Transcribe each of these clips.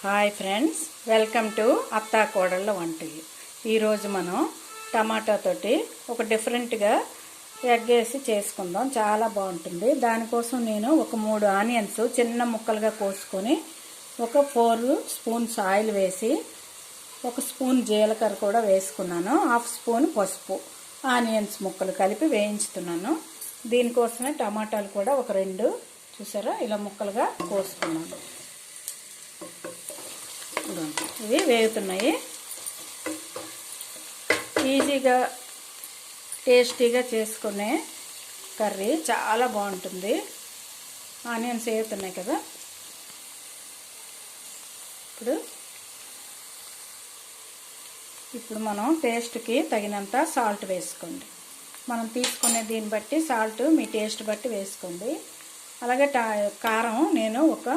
Hi friends, welcome to అత్తా కోడళ్ళ వంటిల్లు. ఈరోజు మనం టమాటా తోటి ఒక డిఫరెంట్గా ఎగ్ వేసి చేసుకుందాం. చాలా బాగుంటుంది. దానికోసం నేను ఒక 3 ఆనియన్స్ చిన్న ముక్కలుగా కోసుకొని ఒక 4 స్పూన్స్ ఆయిల్ వేసి 1 స్పూన్ జీలకర్ర కూడా వేసుకున్నాను. 1/2 స్పూన్ పసుపు, ఆనియన్స్ ముక్కలు కలిపి వేయించుతున్నాను. దీనికోసమే టమాటాలు కూడా ఒక 2 చూసారా ఇలా ముక్కలుగా కోసుకున్నాను. ఇవి వేగుతున్నాయి. ఈజీగా టేస్టీగా చేసుకునే కర్రీ చాలా బాగుంటుంది. ఆనియన్స్ వేగుతున్నాయి కదా. ఇప్పుడు మనం టేస్ట్కి తగినంత సాల్ట్ వేసుకోండి. మనం తీసుకునే దీన్ని బట్టి సాల్ట్ మీ టేస్ట్ బట్టి వేసుకోండి. అలాగే కారం నేను ఒక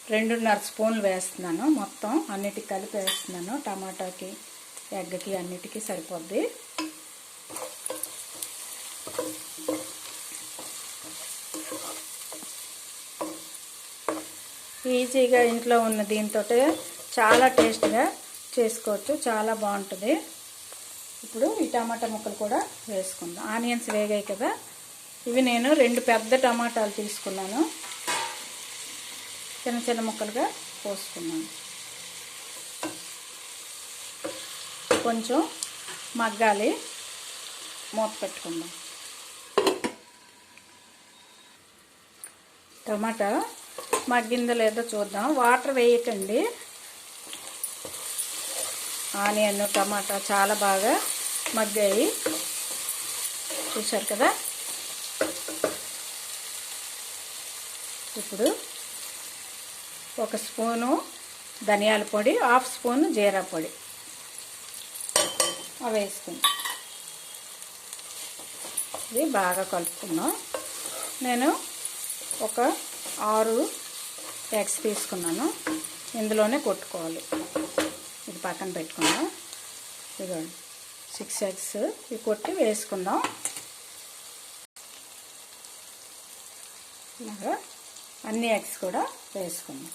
2.5 స్పూన్లు వేస్తున్నాను. మొత్తం అన్నిటికి కలిపి వేస్తున్నాను. టమాటాకి, ఎగ్కి అన్నిటికీ సరిపోద్ది. ఈజీగా ఇంట్లో ఉన్న దీంతో చాలా టేస్ట్గా చేసుకోవచ్చు. చాలా బాగుంటుంది. ఇప్పుడు ఈ టమాటా ముక్కలు కూడా వేసుకుందాం. ఆనియన్స్ వేగాయి కదా. ఇవి నేను 2 పెద్ద టమాటాలు తీసుకున్నాను. చిన్న చిన్న ముక్కలుగా కోసుకున్నాను. కొంచెం మగ్గాలి, మూత పెట్టుకుందాం. టమాటా మగ్గిందో లేదో చూద్దాం. వాటర్ వేయకండి. ఆనియన్, టమాటా చాలా బాగా మగ్గాయి. చూసారు కదా. ఇప్పుడు 1 స్పూను ధనియాల పొడి, 1/2 స్పూను జీరా పొడి అవి వేసుకుందాం. ఇది బాగా కలుపుకుందాం. నేను ఒక 6 ఎగ్స్ తీసుకున్నాను. ఇందులోనే కొట్టుకోవాలి. ఇది పక్కన పెట్టుకుందాం. ఇదిగోండి 6 ఎగ్స్ ఇవి కొట్టి వేసుకుందాం. ఇలాగా అన్ని ఎగ్స్ కూడా వేసుకుందాం.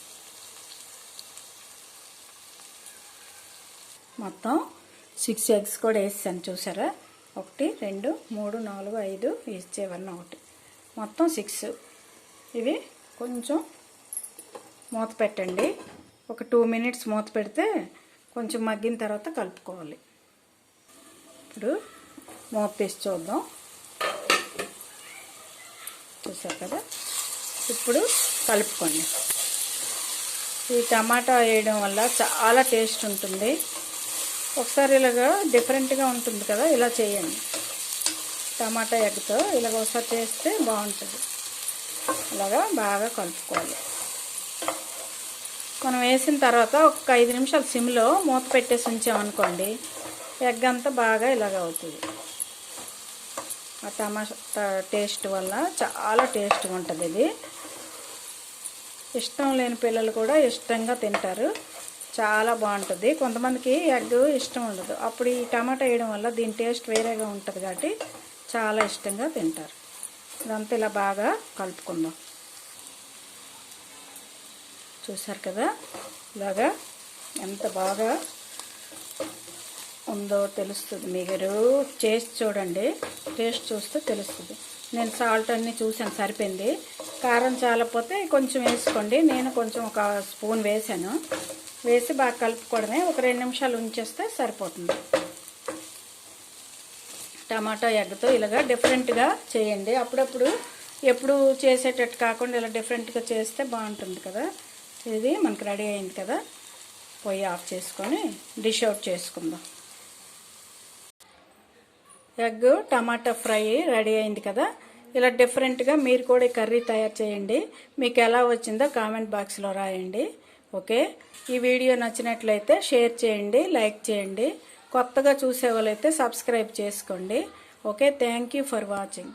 మొత్తం 6 ఎగ్స్ కూడా వేసాను. చూసారా, 1 2 3 4 5 ఇచ్చేవన్నీ 1 మొత్తం 6. ఇవి కొంచెం మూత పెట్టండి. ఒక 2 మినిట్స్ మూత పెడితే కొంచెం మగ్గిన తర్వాత కలుపుకోవాలి. ఇప్పుడు మూత తీసి చూద్దాం. చూసారు కదా. ఇప్పుడు కలుపుకోండి. ఈ టమాటా వేయడం వల్ల చాలా టేస్ట్ ఉంటుంది. ఒకసారి ఇలాగా డిఫరెంట్గా ఉంటుంది కదా, ఇలా చేయండి. టమాటా ఎగ్తో ఇలాగ ఒకసారి చేస్తే బాగుంటుంది. ఇలాగా బాగా కలుపుకోవాలి. మనం వేసిన తర్వాత ఒక 5 నిమిషాలు సిమ్లో మూత పెట్టేసి ఉంచామనుకోండి, ఎగ్ అంతా బాగా ఇలాగ అవుతుంది. ఆ టమాటా టేస్ట్ వల్ల చాలా టేస్ట్గా ఉంటుంది. ఇది ఇష్టం లేని పిల్లలు కూడా ఇష్టంగా తింటారు. చాలా బాగుంటుంది. కొంతమందికి ఎగ్ ఇష్టం ఉండదు. అప్పుడు ఈ టమాటా వేయడం వల్ల దీని టేస్ట్ వేరేగా ఉంటుంది కాబట్టి చాలా ఇష్టంగా తింటారు. ఇదంతా ఇలా బాగా కలుపుకుందాం. చూసారు కదా, ఇలాగా ఎంత బాగా ఉందో తెలుస్తుంది. మీరు చేసి చూడండి, టేస్ట్ చూస్తే తెలుస్తుంది. నేను సాల్ట్ అన్నీ చూసాను, సరిపోయింది. కారం చాలకపోతే కొంచెం వేసుకోండి. నేను కొంచెం 1 స్పూన్ వేసాను. వేసి బాగా కలుపుకోవడమే. ఒక 2 నిమిషాలు ఉంచేస్తే సరిపోతుంది. టమాటా ఎగ్తో ఇలాగా డిఫరెంట్గా చేయండి. అప్పుడప్పుడు ఎప్పుడు చేసేటట్టు కాకుండా ఇలా డిఫరెంట్గా చేస్తే బాగుంటుంది కదా. ఇది మనకు రెడీ అయింది కదా. పొయ్యి ఆఫ్ చేసుకొని డిష్ అవుట్ చేసుకుందాం. ఎగ్ టమాటా ఫ్రై రెడీ అయింది కదా. ఇలా డిఫరెంట్గా మీరు కూడా కర్రీ తయారు చేయండి. మీకు ఎలా వచ్చిందో కామెంట్ బాక్స్లో రాయండి. ఓకే, ఈ వీడియో నచ్చినట్లయితే షేర్ చేయండి, లైక్ చేయండి. కొత్తగా చూసే వాళ్ళైతే సబ్స్క్రైబ్ చేసుకోండి. Okay, thank you for watching.